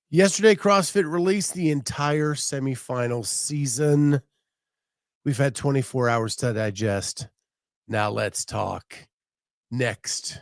Yesterday, CrossFit released the entire semifinal season. We've had 24 hours to digest. Now let's talk. Next.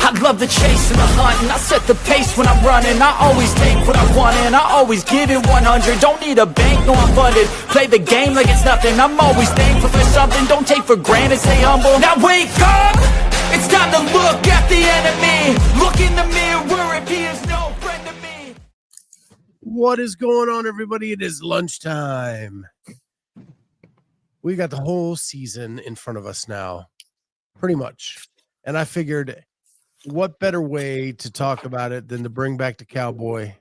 I love the chase and the hunt, and I set the pace when I'm running. I always take what I want and I always give it 100. Don't need a bank, no I'm funded. Play the game like it's nothing. I'm always thankful for something. Don't take for granted, stay humble. Now wake up! It's time to look at the enemy. Look in the mirror if he is no friend to me. What is going on, everybody? It is lunchtime. We got the whole season in front of us now, pretty much. And I figured, what better way to talk about it than to bring back the Cowboy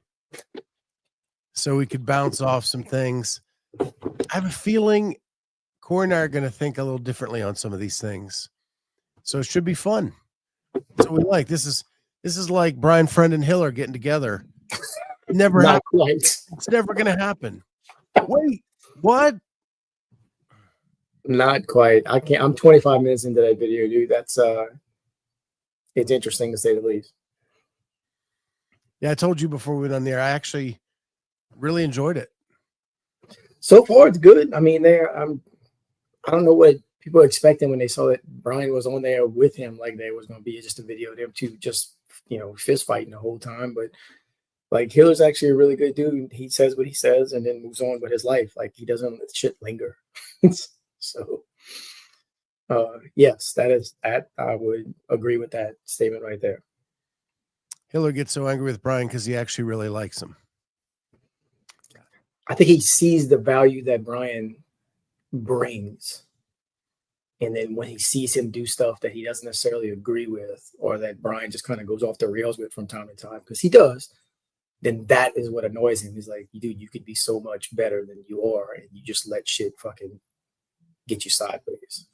so we could bounce off some things. I have a feeling Corey and I are going to think a little differently on some of these things. So it should be fun. That's what we like. This is like Brian Friend and Hiller getting together. Never Not happened. quite. It's never going to happen. Wait, what? Not quite. I can't. I'm 25 minutes into that video, dude. That's it's interesting to say the least. Yeah, I told you before we went on there. I actually really enjoyed it. So far, it's good. I mean, I don't know what people were expecting when they saw that Brian was on there with him. Like there was going to be just a video of them two just fist fighting the whole time. But like Hiller's actually a really good dude. He says what he says and then moves on with his life. Like he doesn't let shit linger. So. Yes, that I would agree with that statement right there. Hiller gets so angry with Brian because he actually really likes him. I think he sees the value that Brian brings. And then when he sees him do stuff that he doesn't necessarily agree with, or that Brian just kind of goes off the rails with from time to time, because he does, then that is what annoys him. He's like, dude, you could be so much better than you are, and you just let shit fucking get you sideways.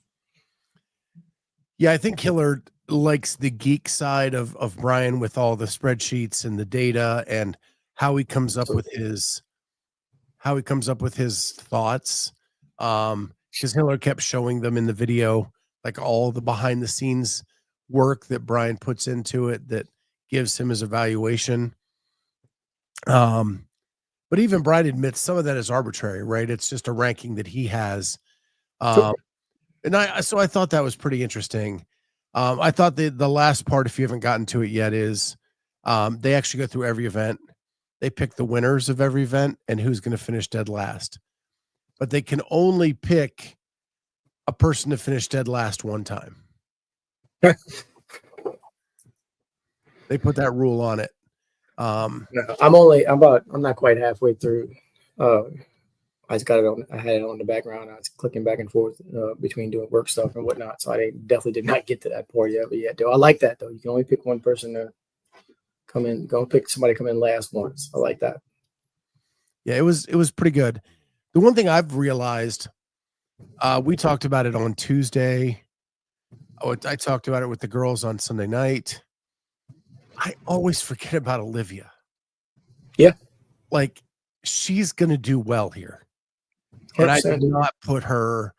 Yeah, I think Hiller likes the geek side of Brian with all the spreadsheets and the data and how he comes up with his thoughts. Because Hiller kept showing them in the video, like all the behind the scenes work that Brian puts into it that gives him his evaluation. But even Brian admits some of that is arbitrary, right? It's just a ranking that he has. And I thought that was pretty interesting. I thought the last part, if you haven't gotten to it yet, is they actually go through every event. They pick the winners of every event and who's going to finish dead last. But they can only pick a person to finish dead last one time. They put that rule on it. No, I'm not quite halfway through. I just got it on. I had it on the background. I was clicking back and forth between doing work stuff and whatnot. So I definitely did not get to that part yet. But yeah, though I like that though. You can only pick one person to come in. Go pick somebody to come in last once. I like that. Yeah, it was pretty good. The one thing I've realized, we talked about it on Tuesday. I talked about it with the girls on Sunday night. I always forget about Olivia. Yeah, like she's gonna do well here. And I did not put her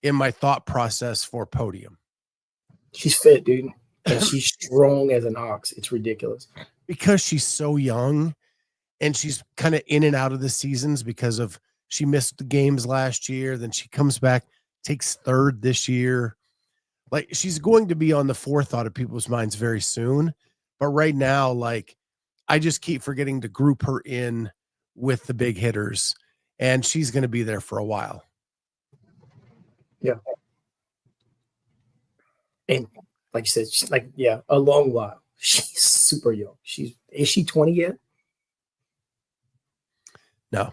in my thought process for podium. She's fit, dude. And she's strong as an ox. It's ridiculous. Because she's so young and she's kind of in and out of the seasons because of she missed the games last year. Then she comes back, takes third this year. Like she's going to be on the forethought of people's minds very soon. But right now, like I just keep forgetting to group her in with the big hitters. And she's going to be there for a while. Yeah. And like you said, she's like, yeah, a long while. She's super young. Is she 20 yet? No.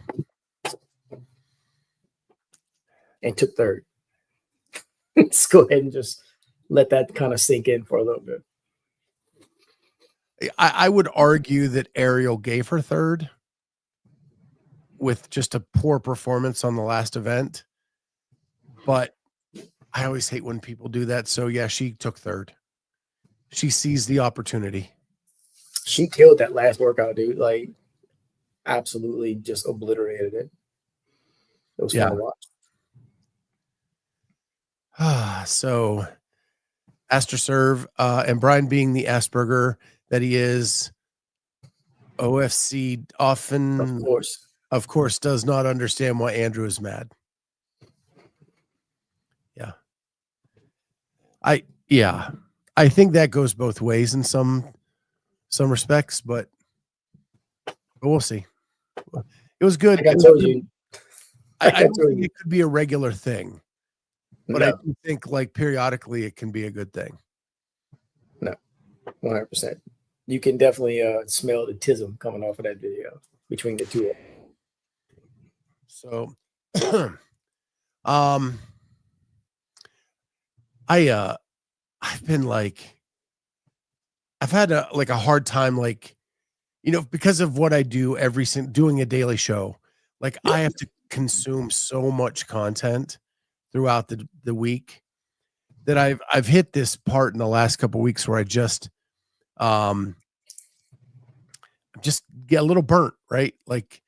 And took third. Let's go ahead and just let that kind of sink in for a little bit. I would argue that Ariel gave her third with just a poor performance on the last event. But I always hate when people do that. So yeah, she took third. She sees the opportunity. She killed that last workout, dude. Like absolutely just obliterated it. It was fun to watch. So Astroserve and Brian being the Asperger that he is, OFC often, of course, does not understand why Andrew is mad. I think that goes both ways in some respects, but we'll see. It was good. Like I told you, I don't think it could be a regular thing, but no. I do think like periodically it can be a good thing. No, 100%. You can definitely smell the tism coming off of that video between the two of them. So, I've been like, I've had a hard time, like, because of what I do doing a daily show, like I have to consume so much content throughout the week that I've hit this part in the last couple of weeks where I just get a little burnt, right? Like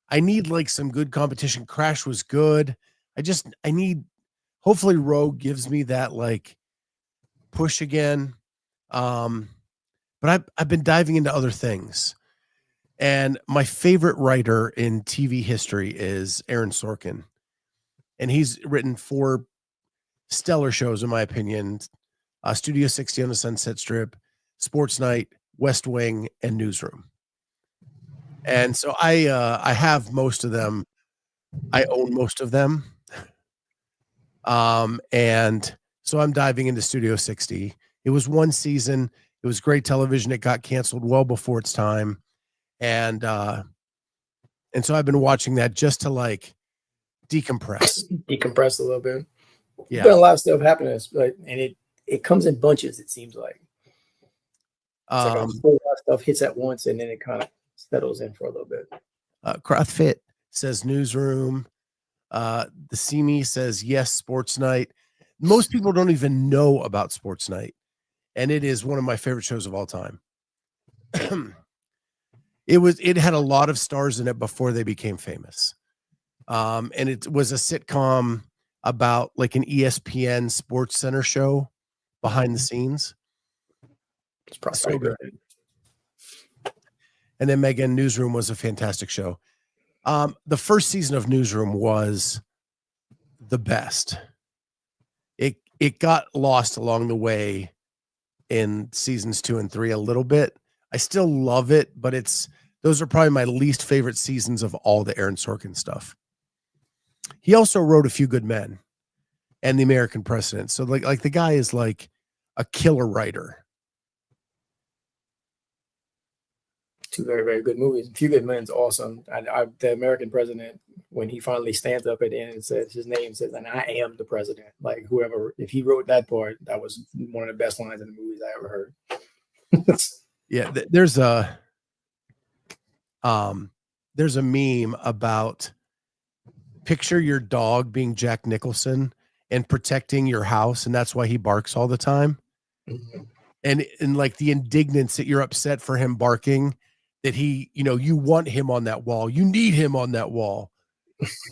I need like some good competition. Crash was good. I need, hopefully Rogue gives me that like push again. But I've been diving into other things. And my favorite writer in TV history is Aaron Sorkin. And he's written 4 stellar shows, in my opinion. Studio 60 on the Sunset Strip, Sports Night, West Wing, and Newsroom. And so I have most of them. I own most of them. And so I'm diving into Studio 60. It was 1 season. It was great television. It got canceled well before its time. And so I've been watching that just to like decompress a little bit. Yeah. Been a lot of stuff happening, and it comes in bunches, it seems like. It's like a whole lot of stuff hits at once, and then it kind of settles in for a little bit. CrossFit says Newsroom. The Semi says yes, Sports Night. Most people don't even know about Sports Night, and it is one of my favorite shows of all time. It had a lot of stars in it before they became famous. And it was a sitcom about like an ESPN Sports Center show behind the scenes. It's probably so good. And then Megan, Newsroom was a fantastic show. The first season of Newsroom was the best. It got lost along the way in seasons 2 and 3 a little bit. I still love it, but those are probably my least favorite seasons of all the Aaron Sorkin stuff. He also wrote A Few Good Men and The American President. So like the guy is like a killer writer. 2 very, very good movies. A Few Good Men's awesome. The American President, when he finally stands up at the end and says his name, says, "And I am the president." Like whoever, if he wrote that part, that was one of the best lines in the movies I ever heard. Yeah, there's a meme about picture your dog being Jack Nicholson and protecting your house, and that's why he barks all the time. Mm-hmm. And like the indignance that you're upset for him barking, that he, you want him on that wall. You need him on that wall.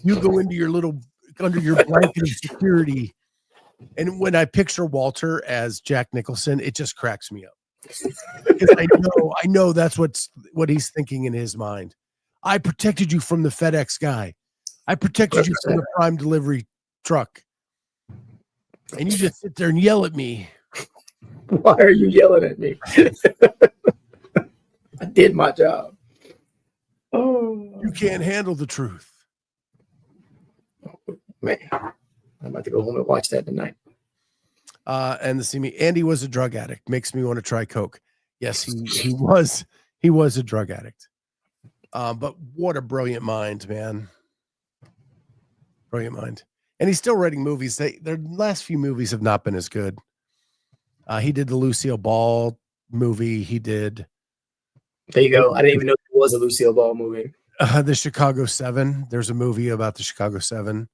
You go into under your blanket of security. And when I picture Walter as Jack Nicholson, it just cracks me up. Because I know that's what he's thinking in his mind. I protected you from the FedEx guy. I protected you from the Prime delivery truck. And you just sit there and yell at me. Why are you yelling at me? I did my job. Oh, you can't handle the truth. Man, I'm about to go home and watch that tonight. And Andy was a drug addict. Makes me want to try coke. Yes, he was a drug addict. But what a brilliant mind, man. Brilliant mind. And he's still writing movies. Their last few movies have not been as good. He did the Lucille Ball movie. He did. There you go. I didn't even know there was a Lucille Ball movie. The Chicago 7. There's a movie about the Chicago 7.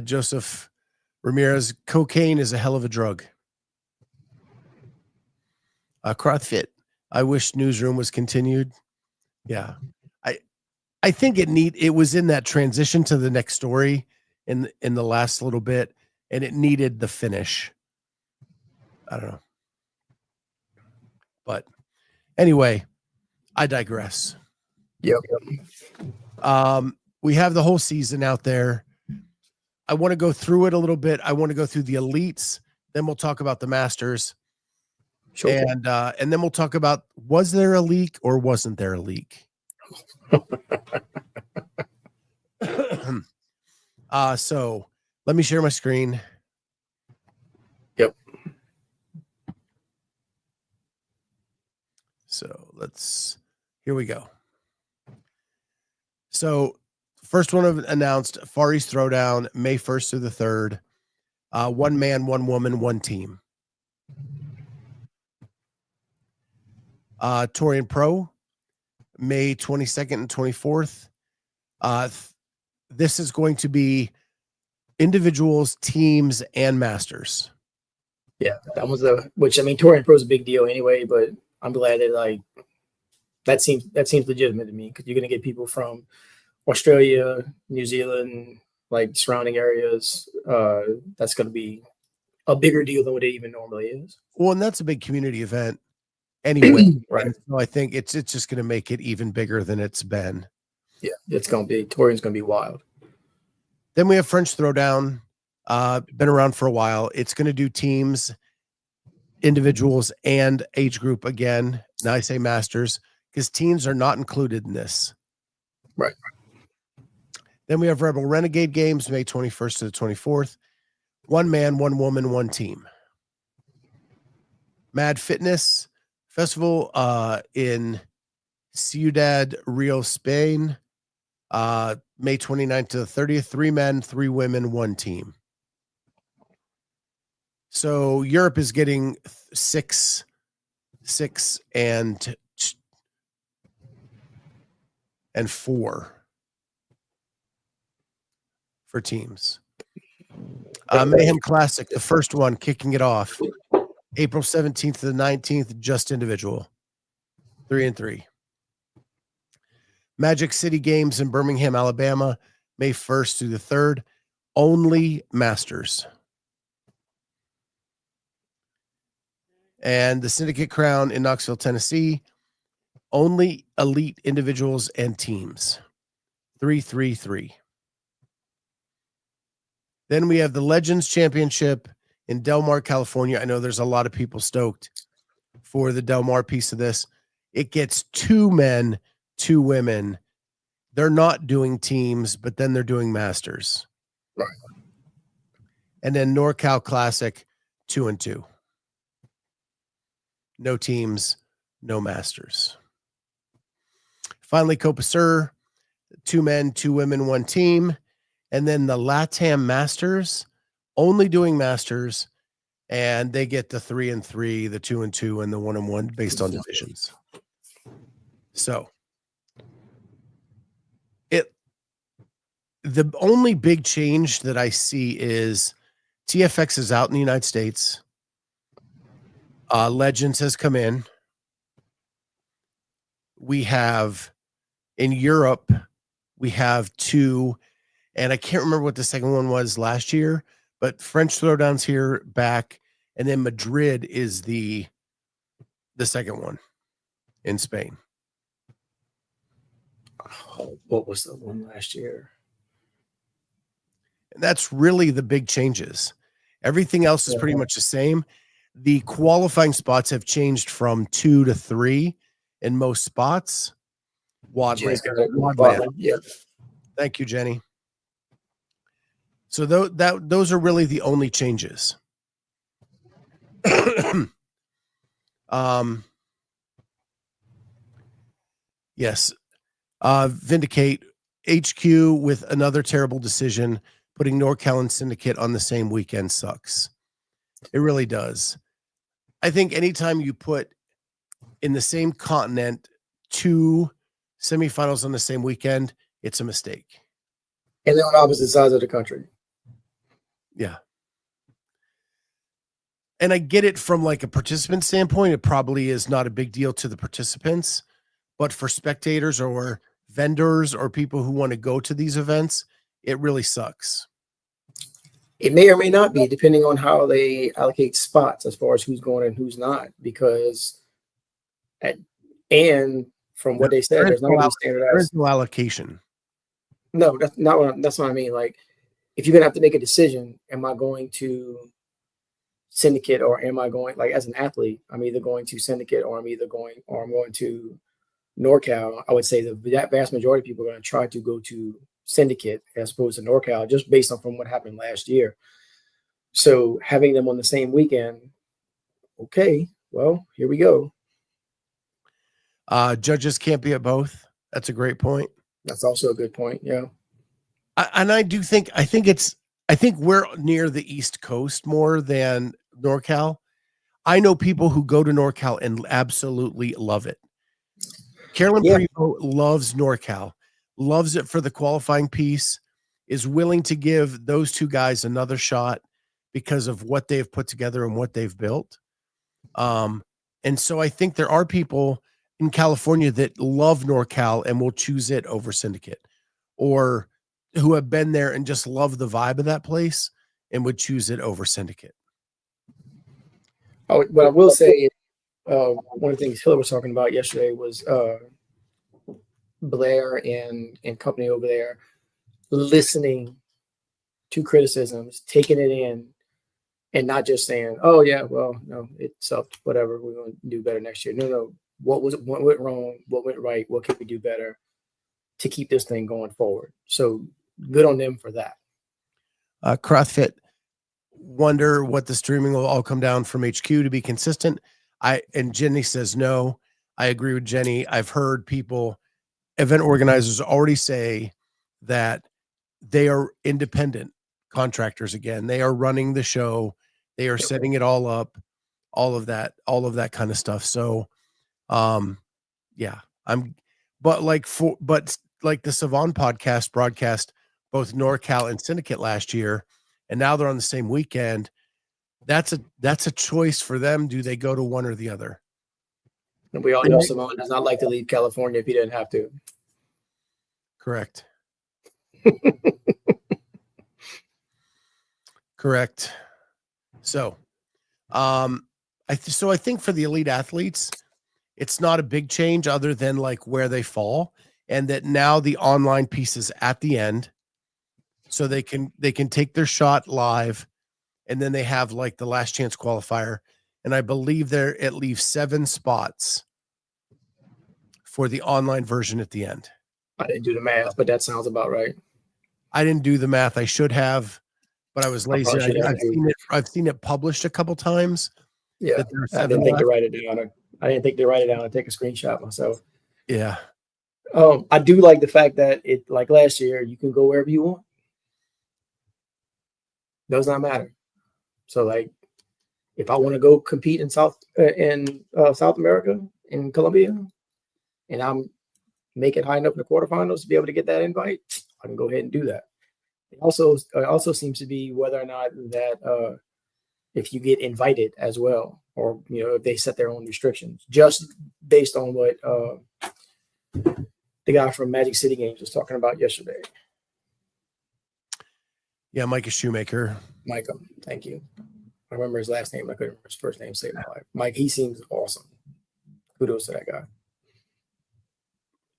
Joseph Ramirez, cocaine is a hell of a drug. CrossFit. I wish Newsroom was continued. Yeah. I think it was in that transition to the next story in the last little bit, and it needed the finish. I don't know. But anyway, I digress. Yep. We have the whole season out there. I want to go through it a little bit. I want to go through the elites. Then we'll talk about the masters. Sure. And then we'll talk about, was there a leak or wasn't there a leak? So let me share my screen. Yep. So here we go. So first one announced, Far East Throwdown, May 1st through the 3rd. 1 man, 1 woman, 1 team. Torian Pro, May 22nd and 24th. This is going to be individuals, teams, and masters. Yeah, that was which I mean, Torian Pro is a big deal anyway, but I'm glad that that seems legitimate to me, because you're gonna get people from Australia, New Zealand, like surrounding areas. That's gonna be a bigger deal than what it even normally is. Well, and that's a big community event anyway. Right. So I think it's just going to make it even bigger than it's been. Yeah, Torian's gonna be wild. Then we have French Throwdown, been around for a while. It's going to do teams, individuals, and age group again. Now I say masters because teens are not included in this. Right. Then we have Rebel Renegade Games, May 21st to the 24th. 1 man, 1 woman, 1 team. Mad Fitness Festival in Ciudad Real, Spain, May 29th to the 30th. 3 men, 3 women, 1 team. So Europe is getting 6 and 4 for teams. Mayhem Classic, the first one, kicking it off, April 17th to the 19th, just individual, 3 and 3. Magic City Games in Birmingham, Alabama, May 1st through the 3rd, only masters. And the Syndicate Crown in Knoxville, Tennessee, only elite individuals and teams, 3-3-3. Then we have the Legends Championship in Del Mar, California. I know there's a lot of people stoked for the Del Mar piece of this. It gets 2 men, 2 women. They're not doing teams, but then they're doing masters. Right. And then NorCal Classic, 2 and 2. No teams, no masters. Finally, Copa Sur, 2 men, 2 women, 1 team. And then the LATAM Masters, only doing masters, and they get the 3 and 3, the 2 and 2, and the 1 and 1 based on divisions. So the only big change that I see is TFX is out in the United States. Legends has come in. We have in Europe, we have 2. And I can't remember what the second one was last year, but French Throwdown's here back, and then Madrid is the second one in Spain. Oh, what was the one last year? And that's really the big changes. Everything else is pretty much the same. The qualifying spots have changed from 2 to 3 in most spots. Wadland. Yeah. Thank you, Jenny. So those are really the only changes. Yes. Vindicate HQ with another terrible decision, putting NorCal and Syndicate on the same weekend sucks. It really does. I think anytime you put in the same continent 2 semifinals on the same weekend, it's a mistake. And they're on opposite sides of the country. Yeah. And I get it from like a participant standpoint. It probably is not a big deal to the participants, but for spectators or vendors or people who want to go to these events, it really sucks. It may or may not be, depending on how they allocate spots as far as who's going and who's not. Because, and from what they said, there's not going to be standardized. There's no allocation. No, that's not that's what I mean. Like, if you're gonna have to make a decision, am I going to Syndicate or am I going, like, as an athlete, I'm either going to Syndicate or I'm going to NorCal. I would say that vast majority of people are going to try to go to Syndicate as opposed to NorCal, just based on from what happened last year. So having them on the same weekend, okay, well, here we go. Judges can't be at both. That's a great point. That's also a good point. Yeah. I think we're near the East Coast more than NorCal. I know people who go to NorCal and absolutely love it. Carolyn Prevost loves NorCal, loves it for the qualifying piece, is willing to give those two guys another shot because of what they've put together and what they've built. And so I think there are people in California that love NorCal and will choose it over Syndicate, or who have been there and just love the vibe of that place and would choose it over Syndicate. Oh, what I will say, one of the things Hiller was talking about yesterday was Blair and company over there listening to criticisms, taking it in, and not just saying, "Oh yeah, well, no, it sucked. Whatever, we're going to do better next year." No. What went wrong? What went right? What can we do better to keep this thing going forward? So good on them for that. CrossFit wonder what the streaming will all come down from HQ to be consistent. And Jenny says no. I agree with Jenny. I've heard event organizers already say that they are independent contractors again. They are running the show. They are setting it all up, all of that kind of stuff. So but like the Savon podcast broadcast both NorCal and Syndicate last year, and now they're on the same weekend. That's a choice for them. Do they go to one or the other? And we all know Savon does not like to leave California if he didn't have to. Correct. Correct. So, I think for the elite athletes, it's not a big change other than like where they fall, and that now the online piece is at the end, so they can take their shot live, and then they have like the last chance qualifier, and I believe it leaves 7 spots for the online version at the end. I didn't do the math, but that sounds about right. I didn't do the math. I should have, but I was lazy. I've seen it published a couple times. Yeah, I didn't think to write it down. I didn't think to write it down and take a screenshot myself. Yeah. I do like the fact that it, like last year, you can go wherever you want. Does not matter. So, like, if I want to go compete in South America, in Colombia, and I'm make it high enough in the quarterfinals to be able to get that invite, I can go ahead and do that. It also seems to be whether or not that if you get invited as well, or if they set their own restrictions, just based on what the guy from Magic City Games was talking about yesterday. Yeah, Micah Shoemaker. Micah, thank you. I remember his last name. I couldn't remember his first name. Saved my life. Mike, he seems awesome. Kudos to that guy.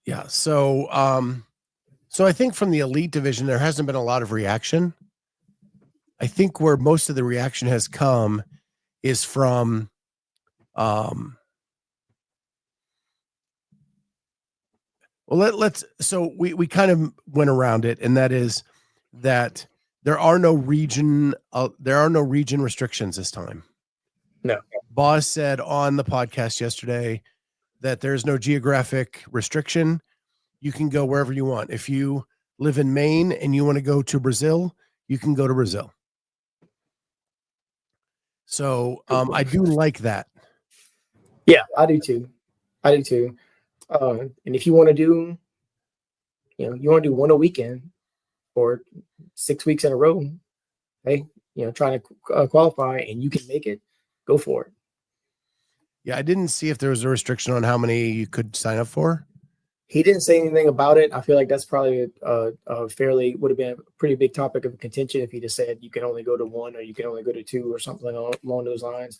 Yeah. So, I think from the elite division, there hasn't been a lot of reaction. I think where most of the reaction has come is from, we kind of went around it, and that is that there are no region restrictions this time. No. Boz said on the podcast yesterday that there's no geographic restriction. You can go wherever you want. If you live in Maine and you want to go to Brazil, you can go to Brazil. So I do like that. Yeah, I do too. And if you want to do, one a weekend or 6 weeks in a row, hey, trying to qualify and you can make it, go for it. Yeah, I didn't see if there was a restriction on how many you could sign up for. He didn't say anything about it. I feel like that's probably a fairly would have been a pretty big topic of contention if he just said you can only go to one or you can only go to two or something along those lines.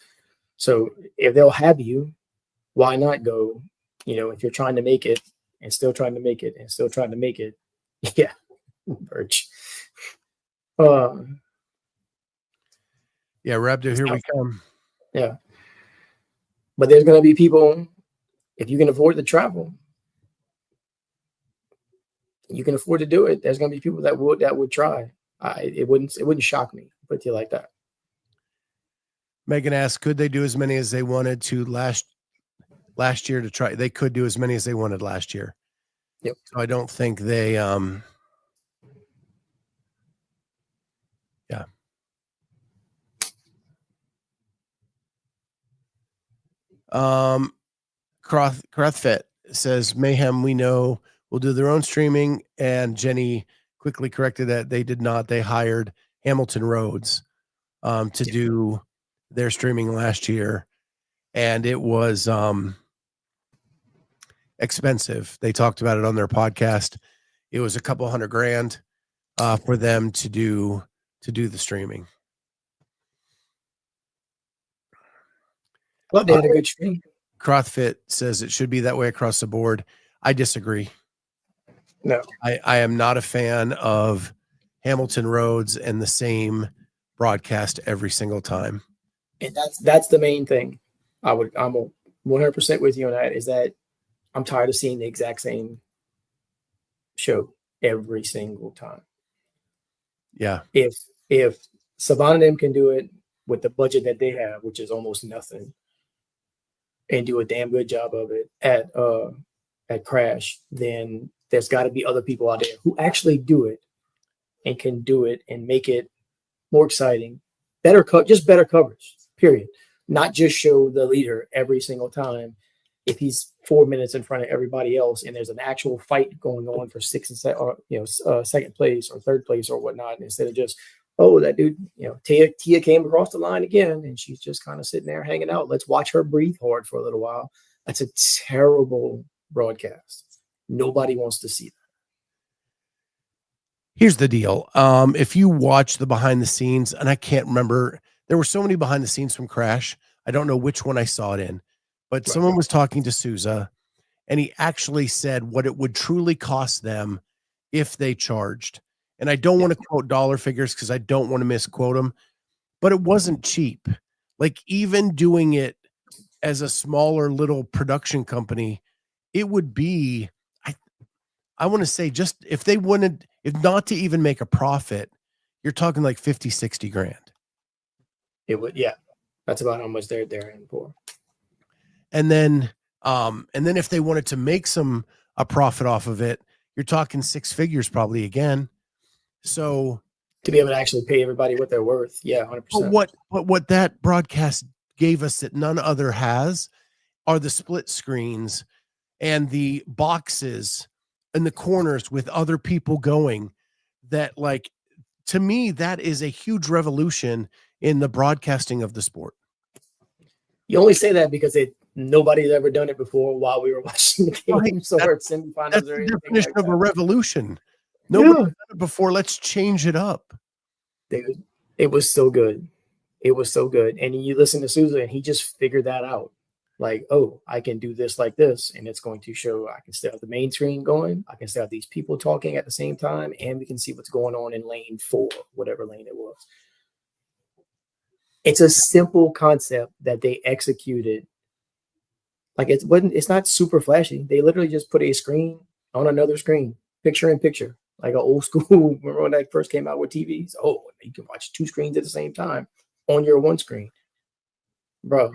So if they'll have you, why not go? You know, if you're trying to make it and still trying to make it and still trying to make it, yeah, Birch. Yeah, Rabdo, here we come. Yeah, but there's going to be people, if you can afford to travel, you can afford to do it. There's going to be people that would try. It wouldn't shock me. Put it to you like that. Megan asked, could they do as many as they wanted to last year to try? They could do as many as they wanted last year. Yep. So I don't think they yeah. CrossFit says Mayhem, we know, will do their own streaming, and Jenny quickly corrected that they did not. They hired Hamilton Rhodes to do their streaming last year, and it was expensive. They talked about it on their podcast. It was a couple $100,000 for them to do the streaming. Well, they had a good stream. CrossFit says it should be that way across the board. I disagree. No, I am not a fan of Hamilton Rhodes and the same broadcast every single time. And that's the main thing. I'm 100% with you on that. Is that I'm tired of seeing the exact same show every single time. Yeah. If Savannah and them can do it with the budget that they have, which is almost nothing, and do a damn good job of it at Crash, then there's got to be other people out there who actually do it and can do it and make it more exciting, better coverage, period. Not just show the leader every single time if he's 4 minutes in front of everybody else and there's an actual fight going on for second place or third place or whatnot, instead of just, oh, that dude, Tia came across the line again and she's just kind of sitting there hanging out. Let's watch her breathe hard for a little while. That's a terrible broadcast. Nobody wants to see that. Here's the deal. If you watch the behind the scenes, and I can't remember, there were so many behind the scenes from Crash. I don't know which one I saw it in, but someone was talking to Souza and he actually said what it would truly cost them if they charged. And I don't want to quote dollar figures because I don't want to misquote them, but it wasn't cheap. Like even doing it as a smaller little production company, it would be, I want to say, just if they wanted, if not to even make a profit, you're talking like 50, 60 grand. It would, yeah. That's about how much they're in for. And then if they wanted to make a profit off of it, you're talking six figures probably again. So to be able to actually pay everybody what they're worth. Yeah. 100%. But what that broadcast gave us that none other has are the split screens and the boxes in the corners with other people going, that, like, to me, that is a huge revolution in the broadcasting of the sport. You only say that because nobody's ever done it before while we were watching the games or semifinals. That's the definition of a revolution. Nobody done it before. Let's change it up. Dude, it was so good. It was so good. And you listen to Souza and he just figured that out. Like, oh, I can do this like this, and it's going to show I can still have the main screen going. I can still have these people talking at the same time, and we can see what's going on in lane 4, whatever lane it was. It's a simple concept that they executed. Like it's not super flashy. They literally just put a screen on another screen, picture in picture, like an old school. Remember when that first came out with TVs? Oh, you can watch 2 screens at the same time on your one screen, bro.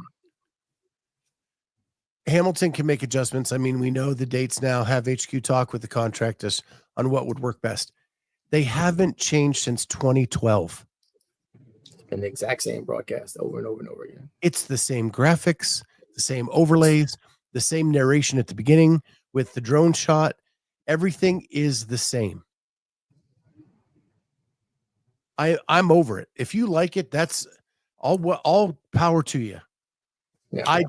Hamilton can make adjustments. I mean, we know the dates now. Have HQ talk with the contractors on what would work best. They haven't changed since 2012. And the exact same broadcast over and over and over again. It's the same graphics, the same overlays, the same narration at the beginning with the drone shot. Everything is the same. I'm over it. If you like it, that's all power to you. Yeah. I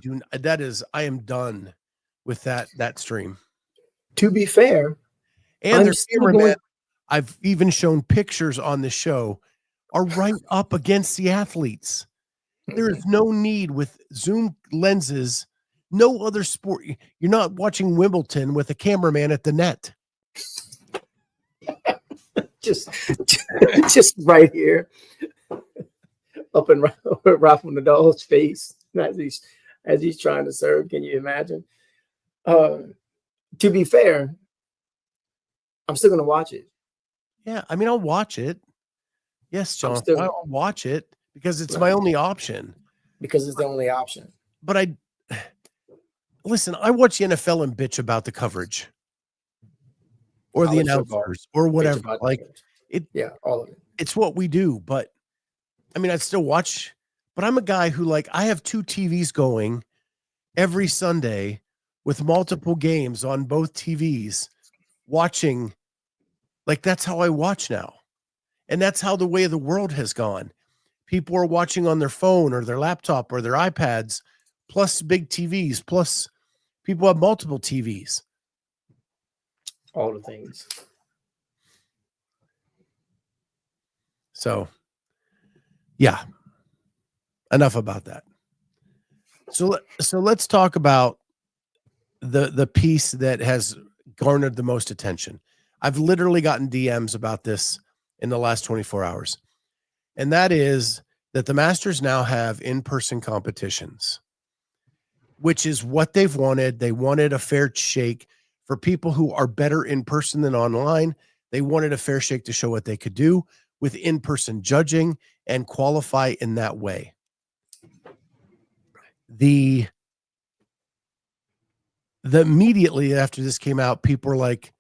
am done with that stream. To be fair, And I'm their still cameraman, going. I've even shown pictures on the show, are right up against the athletes. There is no need with zoom lenses. No other sport. You're not watching Wimbledon with a cameraman at the net. just just right here, up in Rafa Nadal's face as he's trying to serve. Can you imagine? To be fair, I'm still going to watch it. Yeah, I mean, I'll watch it. Yes, John, I'll watch it because it's my only option. Because it's the only option. But I watch the NFL and bitch about the coverage or the announcers or whatever. Like it, yeah, all of it. It's what we do. But I mean, I'd still watch. But I'm a guy who, like, I have 2 TVs going every Sunday with multiple games on both TVs, watching. Like, that's how I watch now. And that's how the way of the world has gone. People are watching on their phone or their laptop or their iPads, plus big TVs, plus people have multiple TVs. All the things. So, yeah. Enough about that. So let's talk about the piece that has garnered the most attention. I've literally gotten DMs about this in the last 24 hours. And that is that the Masters now have in-person competitions, which is what they've wanted. They wanted a fair shake for people who are better in person than online. They wanted a fair shake to show what they could do with in-person judging and qualify in that way. The immediately after this came out, people were like,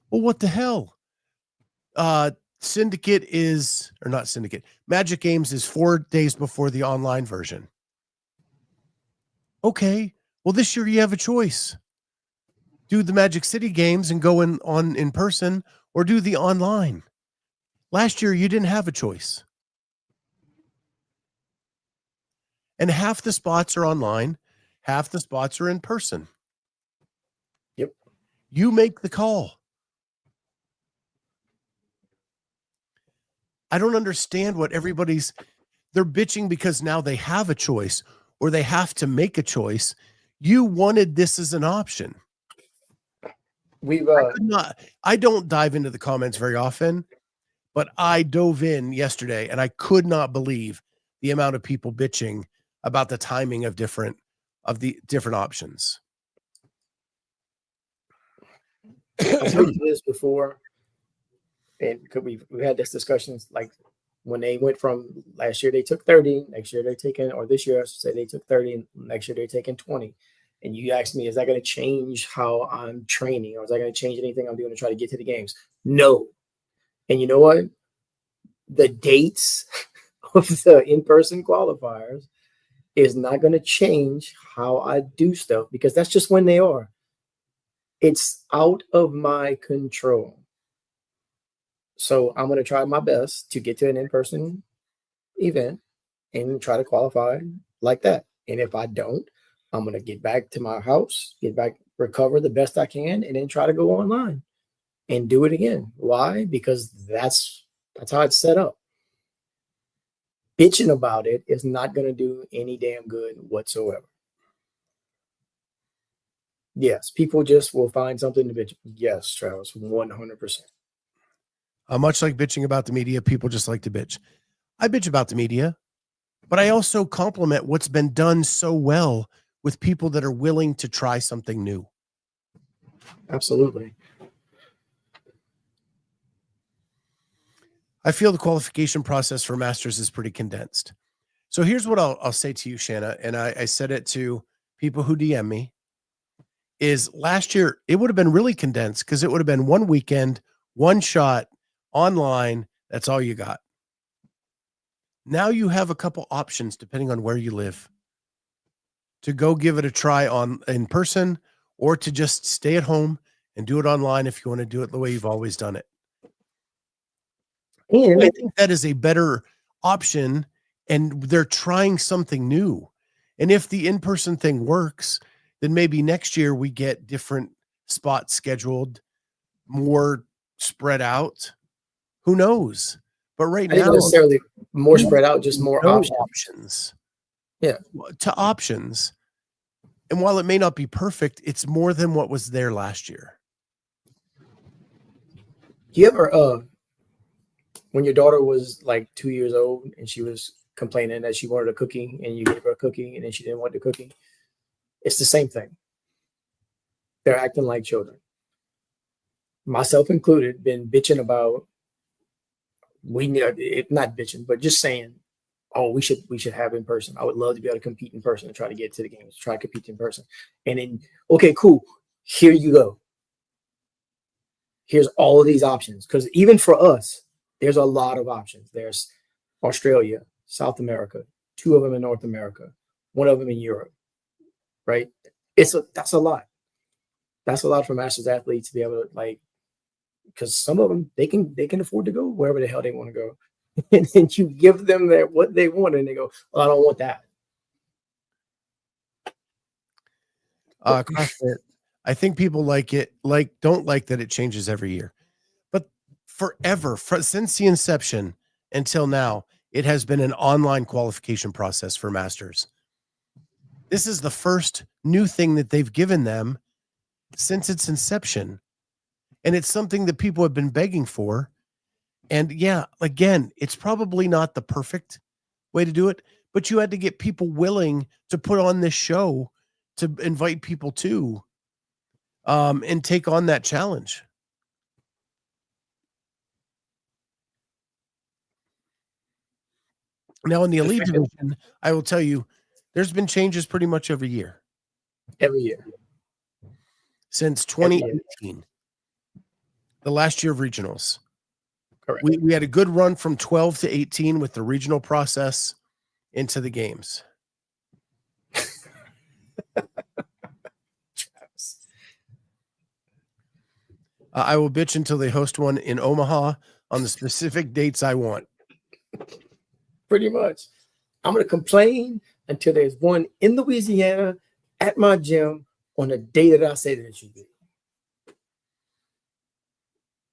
well, what the hell? Syndicate is, or not Syndicate, Magic Games is 4 days before the online version. Okay, well, this year you have a choice. Do the Magic City games and go in person, or do the online. Last year you didn't have a choice. And half the spots are online, half the spots are in person. Yep. You make the call. I don't understand what they're bitching because now they have a choice or they have to make a choice. You wanted this as an option. I don't dive into the comments very often, but I dove in yesterday and I could not believe the amount of people bitching about the timing of the different options. I've told you this before, and we've had this discussions, like when they went from last year they took 30, next year they're taking, or this year I should say they took 30, and next year they're taking 20. And you asked me, is that going to change how I'm training, or is that going to change anything I'm doing to try to get to the games? No. And you know what? The dates of the in-person qualifiers is not going to change how I do stuff, because that's just when they are. It's out of my control. So I'm going to try my best to get to an in-person event and try to qualify like that. And if I don't, I'm going to get back to my house, recover the best I can, and then try to go online and do it again. Why? Because that's how it's set up. Bitching about it is not going to do any damn good whatsoever. Yes, people just will find something to bitch. Yes, Travis, 100%. Much like bitching about the media, people just like to bitch. I bitch about the media, but I also compliment what's been done so well with people that are willing to try something new. Absolutely. I feel the qualification process for Masters is pretty condensed. So here's what I'll say to you, Shanna, and I said it to people who DM me, is last year it would have been really condensed because it would have been one weekend, one shot, online. That's all you got. Now you have a couple options depending on where you live to go give it a try in person, or to just stay at home and do it online if you want to do it the way you've always done it. And I think that is a better option, and they're trying something new. And if the in-person thing works, then maybe next year we get different spots scheduled, more spread out. Who knows? But right I didn't now, necessarily more spread out, just more no options. Yeah, to options. And while it may not be perfect, it's more than what was there last year. You ever, when your daughter was like 2 years old and she was complaining that she wanted a cookie and you gave her a cookie and then she didn't want the cookie? It's the same thing. They're acting like children. Myself included, been bitching about, not bitching, but just saying, oh, we should have in person. I would love to be able to compete in person and try to get to the games, try to compete in person. And then, okay, cool. Here you go. Here's all of these options. Because even for us, there's a lot of options. There's Australia, South America, 2 of them in North America, 1 of them in Europe, right? That's a lot. That's a lot for masters athletes to be able to, like, because some of them, they can afford to go wherever the hell they want to go. And then you give them what they want, and they go, well, I don't want that. CrossFit, I think people don't like that it changes every year. But forever, since the inception until now, it has been an online qualification process for masters. This is the first new thing that they've given them since its inception. And it's something that people have been begging for. And yeah, again, it's probably not the perfect way to do it, but you had to get people willing to put on this show to invite people to and take on that challenge. Now in the elite division, I will tell you, there's been changes pretty much every year. Every year. Since 2018, the last year of regionals. Correct. We had a good run from 12 to 18 with the regional process into the games. I will bitch until they host one in Omaha on the specific dates I want. Pretty much. I'm going to complain until there's one in Louisiana at my gym on the day that I say that it should be.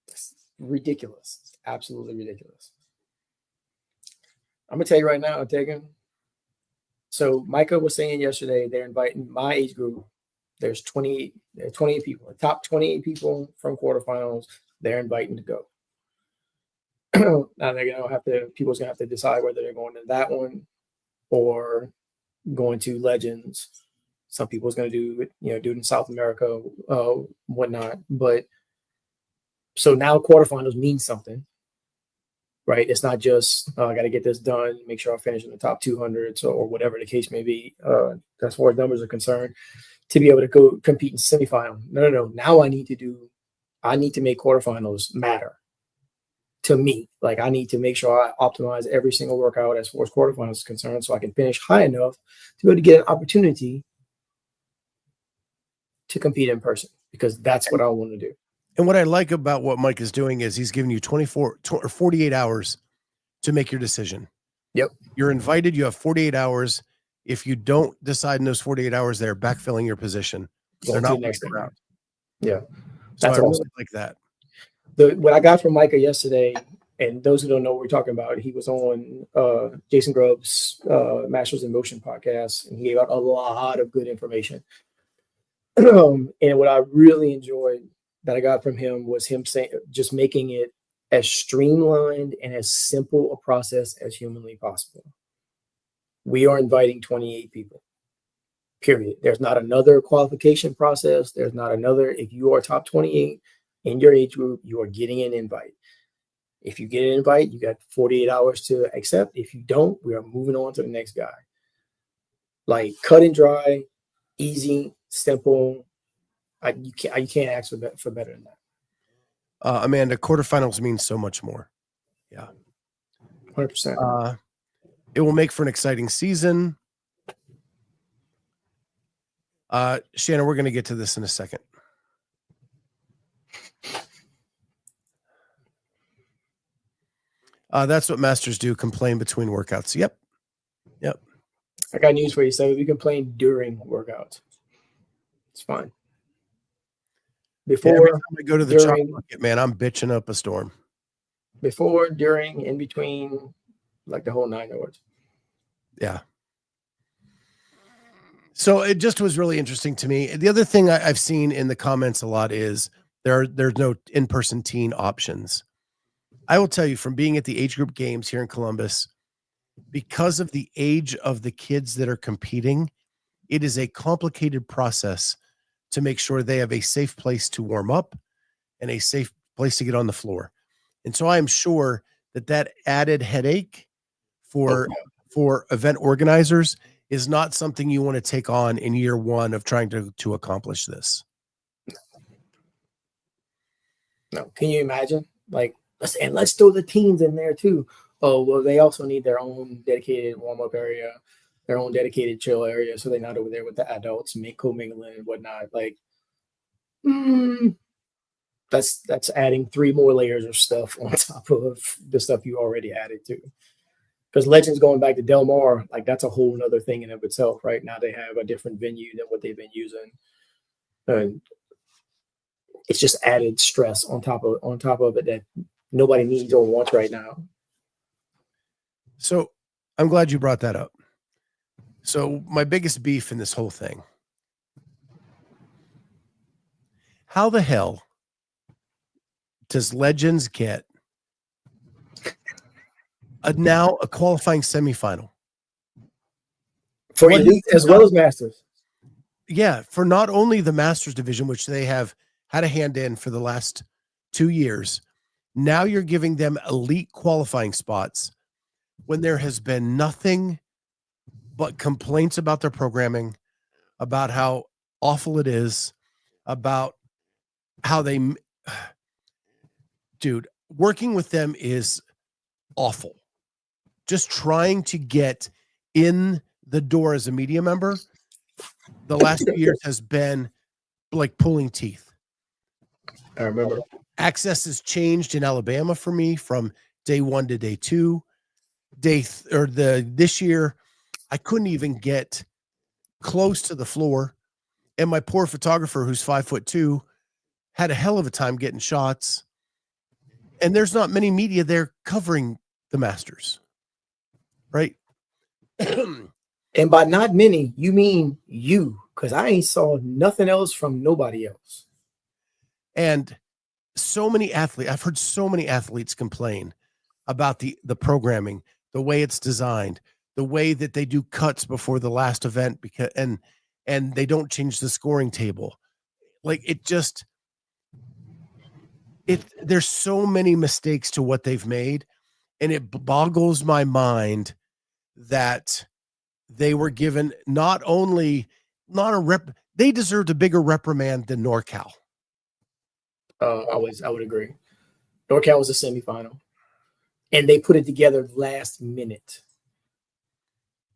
It's ridiculous. It's absolutely ridiculous. I'm going to tell you right now, Tegan. So Micah was saying yesterday they're inviting my age group. There's 28 people. The top 28 people from quarterfinals, they're inviting to go. Now they're gonna people's gonna have to decide whether they're going to that one or going to Legends. Some people's gonna do it in South America, whatnot. But so now quarterfinals means something, right? It's not just I got to get this done, make sure I finish in the top 200 or whatever the case may be. As far as numbers are concerned, to be able to go compete in semifinal. No. Now I need to make quarterfinals matter to me. Like I need to make sure I optimize every single workout as far as quarterfinals is concerned, so I can finish high enough to be able to get an opportunity to compete in person, because that's what I want to do. And what I like about what Mike is doing is he's giving you 24 or 48 hours to make your decision. Yep. You're invited. You have 48 hours. If you don't decide in those 48 hours, they're backfilling your position. They're not next round. Yeah. So That's I awesome. really like that. What I got from Micah yesterday, and those who don't know what we're talking about, he was on Jason Grubb's Masters in Motion podcast, and he gave out a lot of good information. And what I really enjoyed that I got from him was him saying, just making it as streamlined and as simple a process as humanly possible. We are inviting 28 people, period. There's not another qualification process. There's not another, if you are top 28 in your age group, you are getting an invite. If you get an invite, you got 48 hours to accept. If you don't, we are moving on to the next guy. Like cut and dry, easy, simple. You can't ask for better than that. Amanda, quarterfinals means so much more. Yeah. 100%. It will make for an exciting season. Shannon, we're going to get to this in a second. That's what masters do, complain between workouts. Yep. I got news for you. So we complain during workouts. It's fine. before, every time I go to the chalk during, bucket, man, I'm bitching up a storm. before, during, in between, like the whole 9 yards. Yeah. So it just was really interesting to me. The other thing I've seen in the comments a lot is there's no in-person teen options. I will tell you, from being at the age group games here in Columbus, because of the age of the kids that are competing, it is a complicated process to make sure they have a safe place to warm up and a safe place to get on the floor. And so I'm sure that added headache for event organizers is not something you want to take on in year one of trying to accomplish this. No, can you imagine? Like, let's throw the teens in there too. Oh, well, they also need their own dedicated warm-up area, their own dedicated chill area, so they're not over there with the adults, co-mingling and whatnot. Like, that's adding 3 more layers of stuff on top of the stuff you already added to. Because Legends going back to Del Mar, like that's a whole nother thing in of itself. Right now they have a different venue than what they've been using, and it's just added stress on top of it that nobody needs or wants right now. So I'm glad you brought that up. So my biggest beef in this whole thing, how the hell does Legends get now a qualifying semifinal for elite as well as masters? Yeah, for not only the masters division, which they have had a hand in for the last 2 years, now you're giving them elite qualifying spots when there has been nothing but complaints about their programming, about how awful it is, about how dude, working with them is awful. Just trying to get in the door as a media member the last 2 years has been like pulling teeth. I remember. Access has changed in Alabama for me from day 1 to day 2. This year, I couldn't even get close to the floor. And my poor photographer, who's 5'2", had a hell of a time getting shots. And there's not many media there covering the Masters. Right? And by not many, you mean you, because I ain't saw nothing else from nobody else. And so many athletes, I've heard so many athletes complain about the programming, the way it's designed, the way that they do cuts before the last event, because and they don't change the scoring table. Like there's so many mistakes to what they've made, and it boggles my mind that they were given they deserved a bigger reprimand than NorCal. I would agree. NorCal was a semifinal, and they put it together last minute,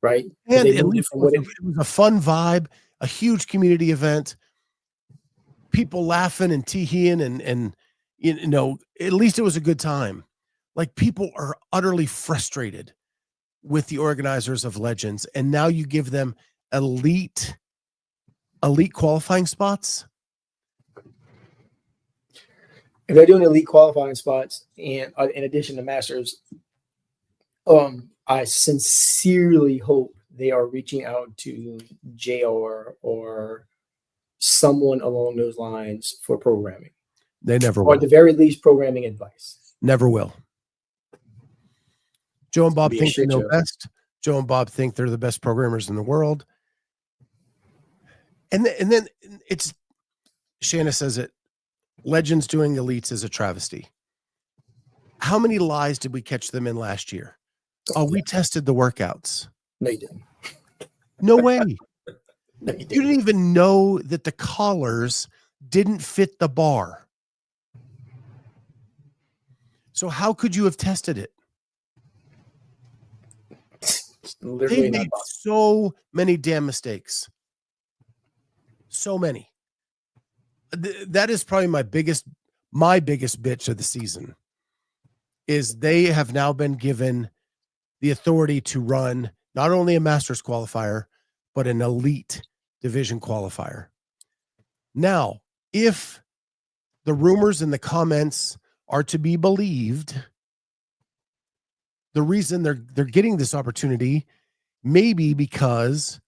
right? And at least it was a fun vibe, a huge community event, people laughing and tee-heeing, and at least it was a good time. Like, people are utterly frustrated with the organizers of Legends, and now you give them elite qualifying spots. If they're doing elite qualifying spots, and in addition to Masters, I sincerely hope they are reaching out to JR or someone along those lines for programming. They never will. Or at the very least, programming advice. Never will. Joe and Bob think they know best. Joe and Bob think they're the best programmers in the world. And then it's, Shanna says it, Legends doing elites is a travesty. How many lies did we catch them in last year? Oh, we tested the workouts. No, you didn't. No way. No, you didn't even know that the collars didn't fit the bar. So how could you have tested it? They made so many damn mistakes. So many. That is probably my biggest bitch of the season, is they have now been given the authority to run not only a Masters qualifier, but an elite division qualifier. Now, if the rumors and the comments are to be believed, the reason they're getting this opportunity maybe because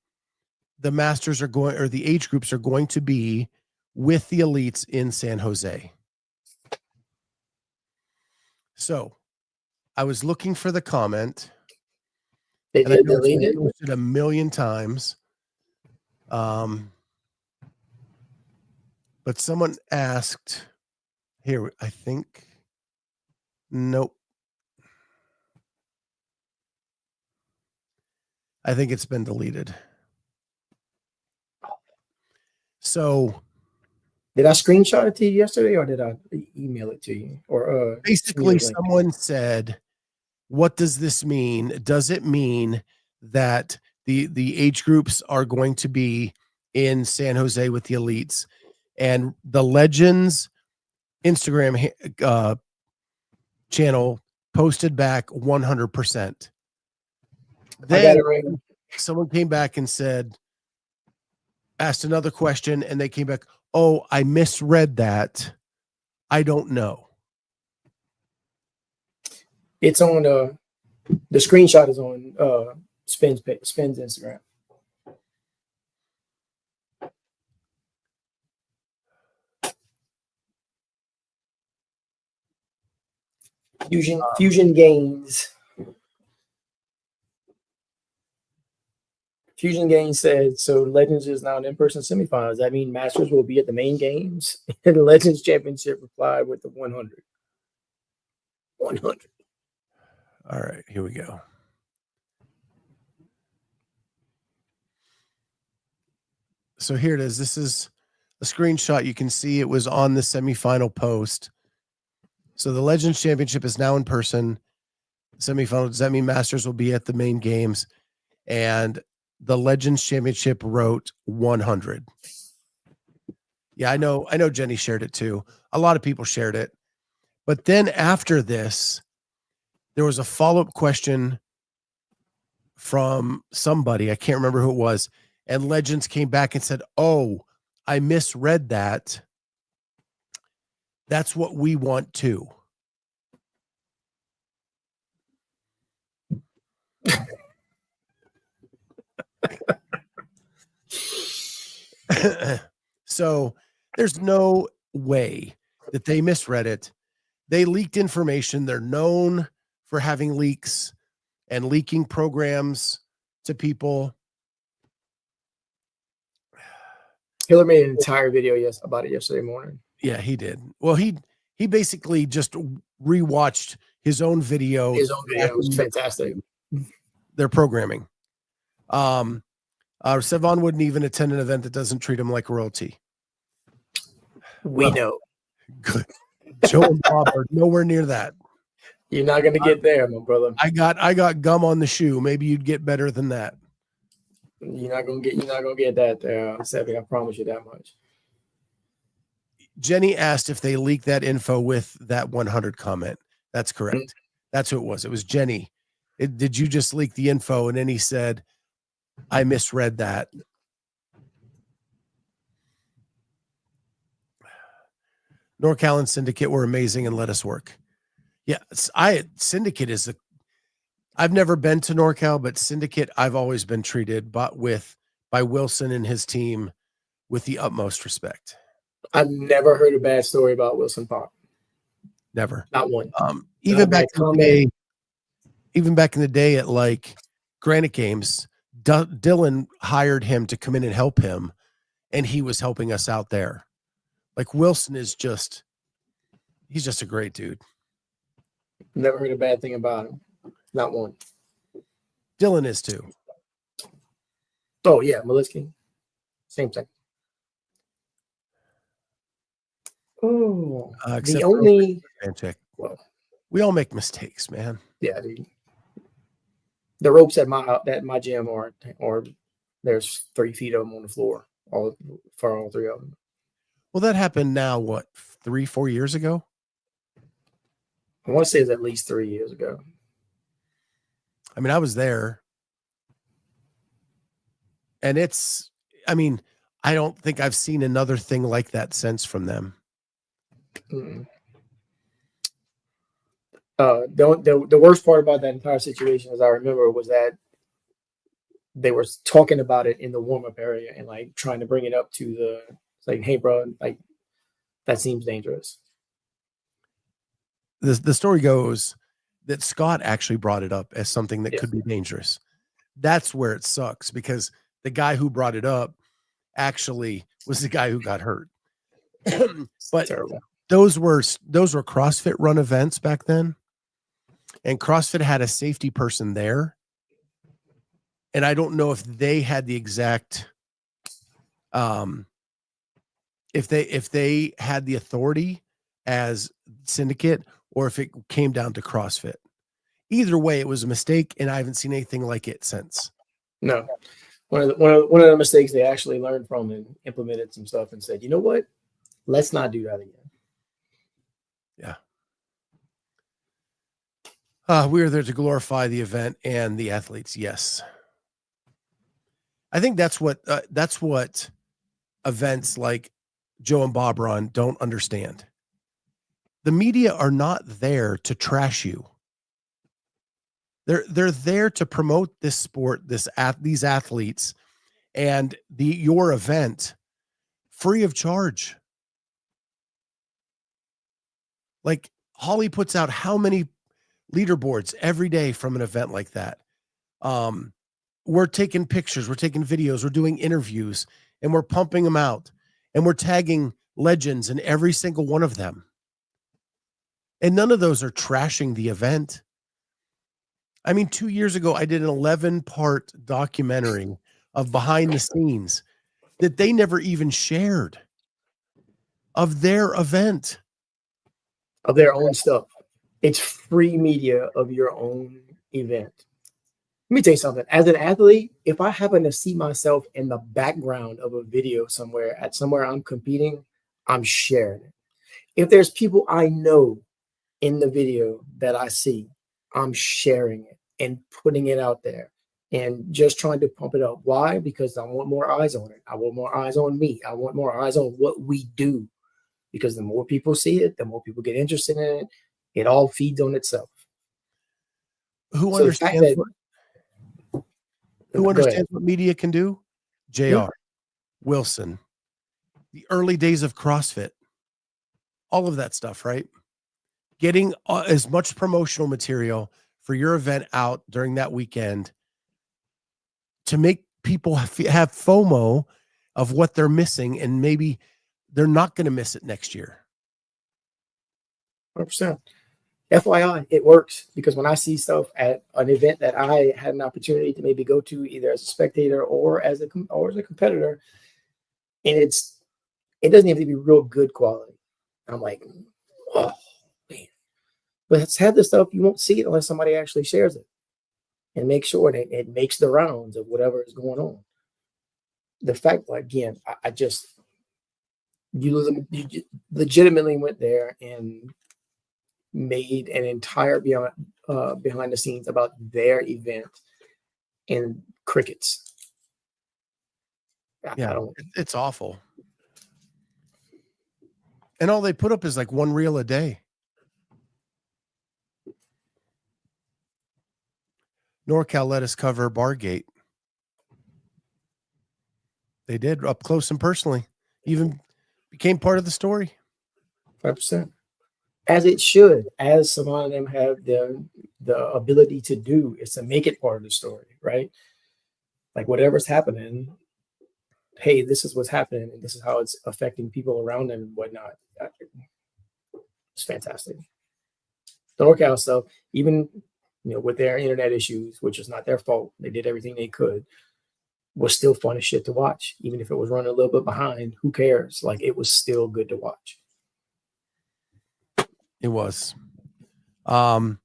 the masters are going, or the age groups are going to be with the elites in San Jose. So I was looking for the comment. They And I did know it's delete been it. posted a million times. But someone asked here, I think, nope. I think it's been deleted. So Did I screenshot it to you yesterday, or did I email it to you? Or basically someone said, what does this mean? Does it mean that the age groups are going to be in San Jose with the elites? And the Legends Instagram channel posted back 100%. I got it right. Someone came back and asked another question, and they came back, oh, I misread that. I don't know. It's on the screenshot is on Spin's Instagram. Fusion Gains. Fusion Games said, so Legends is now an in-person semifinals. Does that mean Masters will be at the main games? And the Legends Championship replied with the 100. 100. All right, here we go. So here it is. This is a screenshot. You can see it was on the semifinal post. So the Legends Championship is now in person. Semifinal. Does that mean Masters will be at the main games? And the Legends Championship wrote 100. Yeah, I know Jenny shared it too. A lot of people shared it. But then after this, there was a follow-up question from somebody. I can't remember who it was. And Legends came back and said, oh, I misread that. That's what we want too. So there's no way that they misread it. They leaked information. They're known for having leaks and leaking programs to people. Hiller made an entire video about it yesterday morning. Yeah, he did. Well, he basically just rewatched his own video. His own video was fantastic. Their programming. Sevon wouldn't even attend an event that doesn't treat him like royalty. We know. Good. Joe and Bob are nowhere near that. You're not gonna get there, my brother. I got gum on the shoe. Maybe you'd get better than that. You're not gonna get that there, Sevy. I promise you that much. Jenny asked if they leaked that info with that 100 comment. That's correct. Mm-hmm. That's who it was. It was Jenny. Did you just leak the info? And then he said, I misread that. NorCal and Syndicate were amazing and let us work. Yeah, Syndicate is I've never been to NorCal, but Syndicate, I've always been treated by Wilson and his team with the utmost respect. I've never heard a bad story about Wilson Pop. Never. Not one. Even back in the day at like Granite Games, Dylan hired him to come in and help him, and he was helping us out there. Like Wilson is he's just a great dude. Never heard a bad thing about him. Not one. Dylan is too. Oh yeah, Malitsky. Same thing. Oh, the only we all make mistakes, man. Yeah, the ropes at my gym are there's 3 feet of them on the floor, for all 3 of them. Well, that happened now, what, 3-4 years ago? I want to say it's at least 3 years ago. I mean, I was there. And I don't think I've seen another thing like that since from them. Mm. The worst part about that entire situation, as I remember, was that they were talking about it in the warm-up area and like trying to bring it up to the like, hey, bro, like that seems dangerous. The story goes that Scott actually brought it up as something that could be dangerous. That's where it sucks, because the guy who brought it up actually was the guy who got hurt. But Terrible. those were CrossFit run events back then, and CrossFit had a safety person there, and I don't know if they had the exact if they had the authority as Syndicate, or if it came down to CrossFit. Either way, it was a mistake, and I haven't seen anything like it since. No. One of the mistakes they actually learned from and implemented some stuff and said, you know what? Let's not do that again. Yeah. We are there to glorify the event and the athletes. Yes. I think that's what events like Joe and Bob run don't understand. The media are not there to trash you. They're there to promote this sport, these athletes, and your event free of charge. Like Holly puts out how many leaderboards every day from an event like that. We're taking pictures, we're taking videos, we're doing interviews, and we're pumping them out, and we're tagging legends in every single one of them. And none of those are trashing the event. I mean, 2 years ago, I did an 11-part documentary of behind the scenes that they never even shared of their event. Of their own stuff. It's free media of your own event. Let me tell you something. As an athlete, if I happen to see myself in the background of a video somewhere I'm competing, I'm sharing it. If there's people I know in the video that I see, I'm sharing it and putting it out there and just trying to pump it up. Why? Because I want more eyes on it. I want more eyes on me. I want more eyes on what we do. Because the more people see it, the more people get interested in it. It all feeds on itself. Who understands what media can do? JR, Wilson, the early days of CrossFit, all of that stuff, right? Getting as much promotional material for your event out during that weekend to make people have FOMO of what they're missing, and maybe they're not going to miss it next year. 100%. FYI, it works, because when I see stuff at an event that I had an opportunity to maybe go to either as a spectator or as a competitor, and it doesn't have to be real good quality. I'm like, oh man. But let's have this stuff. You won't see it unless somebody actually shares it and make sure that it makes the rounds of whatever is going on. The fact, again, you legitimately went there and made an entire behind the scenes about their event and crickets. It's awful. And all they put up is like one reel a day. NorCal let us cover Bargate. They did, up close and personally. Even became part of the story. 5%. As it should, as some of them have the ability to do, is to make it part of the story, right? Like whatever's happening, hey, this is what's happening, and this is how it's affecting people around them and whatnot. It's fantastic. The NorCal stuff, even with their internet issues, which is not their fault, they did everything they could, was still fun as shit to watch. Even if it was running a little bit behind, who cares? Like, it was still good to watch. It was. So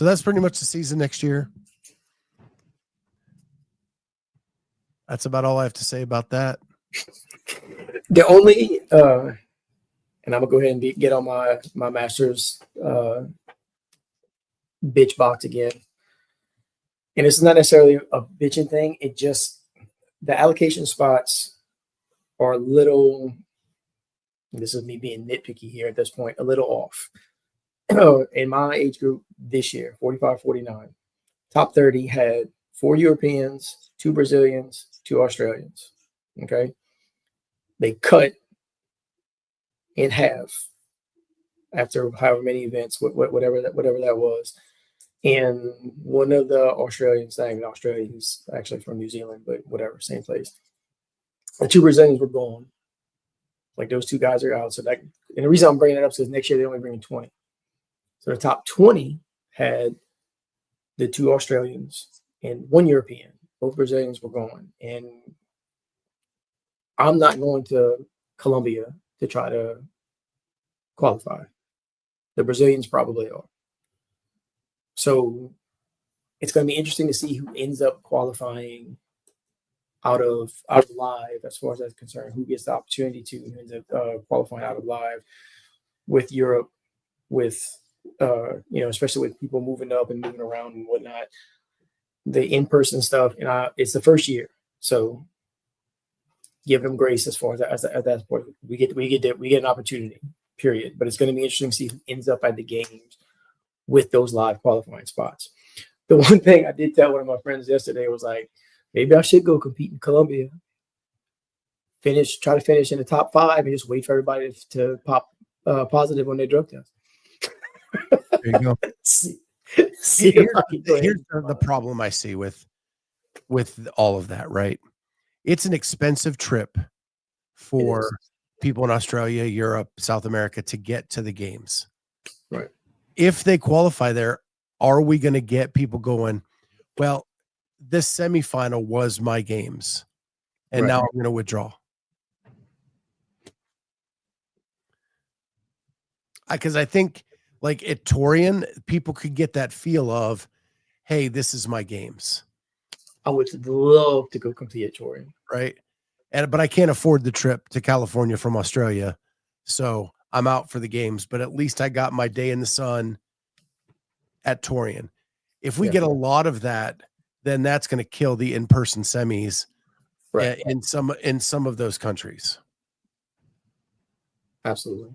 that's pretty much the season next year. That's about all I have to say about that. The only, and I'm gonna go ahead and get on my master's bitch box again. And it's not necessarily a bitching thing. It just, the allocation spots are little this is me being nitpicky here at this point, a little off. In my age group this year, 45, 49, top 30 had 4 Europeans, 2 Brazilians, 2 Australians. Okay. They cut in half after however many events, whatever that was. And one of the Australians, not even Australian, he's actually from New Zealand, but whatever, same place. The 2 Brazilians were gone. Like those 2 guys are out. So that, and the reason I'm bringing it up is because next year they're only bringing 20. So the top 20 had the 2 Australians and 1 European. Both Brazilians were gone. And I'm not going to Colombia to try to qualify. The Brazilians probably are. So it's going to be interesting to see who ends up qualifying out of live, as far as that's concerned, who gets the opportunity to, who ends up qualifying out of live with Europe, with especially with people moving up and moving around and whatnot, the in-person stuff. And it's the first year, so give them grace as far as that point. We get an opportunity, period. But it's going to be interesting to see who ends up at the games with those live qualifying spots. The one thing I did tell one of my friends yesterday was like, maybe I should go compete in Colombia, try to finish in the top 5 and just wait for everybody to pop positive on their drug test. There you go. Here's the problem I see with all of that, right? It's an expensive trip for people in Australia, Europe, South America to get to the games. Right. If they qualify there, are we going to get people going, well, this semifinal was my games, and now I'm going to withdraw? Because I think, like at Torian, people could get that feel of, hey, this is my games. I would love to go compete at Torian. Right. But I can't afford the trip to California from Australia. So I'm out for the games, but at least I got my day in the sun at Torian. If we get a lot of that, then that's going to kill the in-person semis in some of those countries. Absolutely.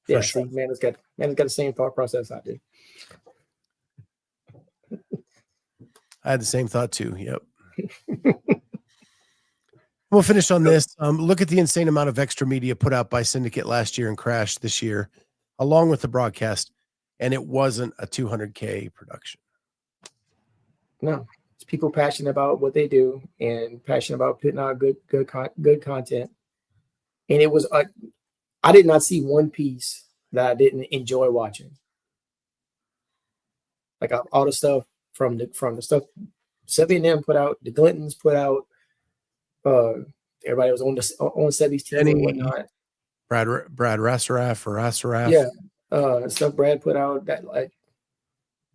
Yeah, sure. Man has got the same thought process I did. I had the same thought too. Yep. We'll finish on this. Look at the insane amount of extra media put out by Syndicate last year and Crash this year, along with the broadcast, and it wasn't a 200K production. No, it's people passionate about what they do and passionate about putting out good content. And it was I did not see one piece that I didn't enjoy watching. Like all the stuff from the stuff Sebi and them put out, the Clintons put out. Everybody was on Sebi's team and whatnot. Brad Rassaraff. Yeah, stuff Brad put out that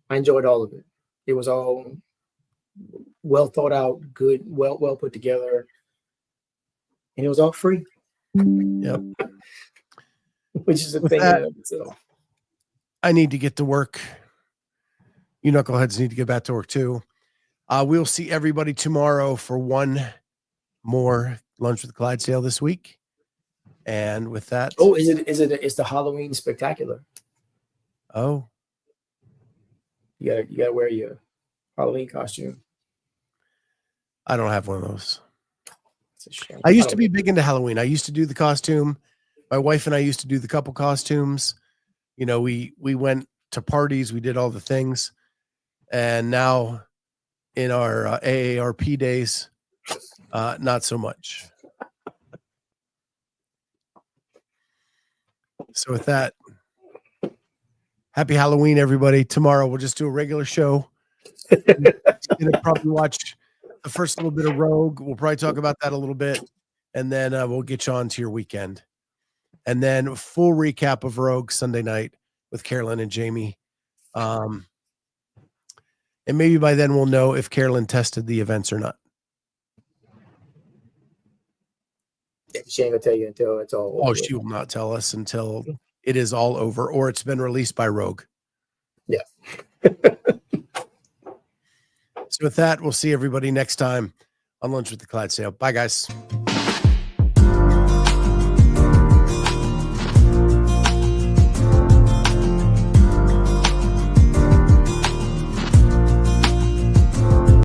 I enjoyed all of it. It was all well thought out, good, well put together, and it was all free. Yep. Which is a thing in and of itself. I need to get to work. You knuckleheads need to get back to work too. We'll see everybody tomorrow for one more Lunch with Clydesdale this week. And with that, it's the Halloween spectacular. Oh, you gotta wear your Halloween costume. I don't have one of those. It's a shame. I used to be big into Halloween. I used to do the costume. My wife and I used to do the couple costumes. You know, we went to parties, we did all the things. And now in our AARP days, not so much. So with that, happy Halloween, everybody. Tomorrow we'll just do a regular show. Gonna probably watch the first little bit of Rogue. We'll probably talk about that a little bit, and then we'll get you on to your weekend. And then full recap of Rogue Sunday night with Carolyn and Jamie. And maybe by then we'll know if Carolyn tested the events or not. She ain't gonna tell you until it's all over. Oh, she will not tell us until it is all over or it's been released by Rogue. Yeah. So with that, we'll see everybody next time on Lunch with the Clydesdale. Bye, guys.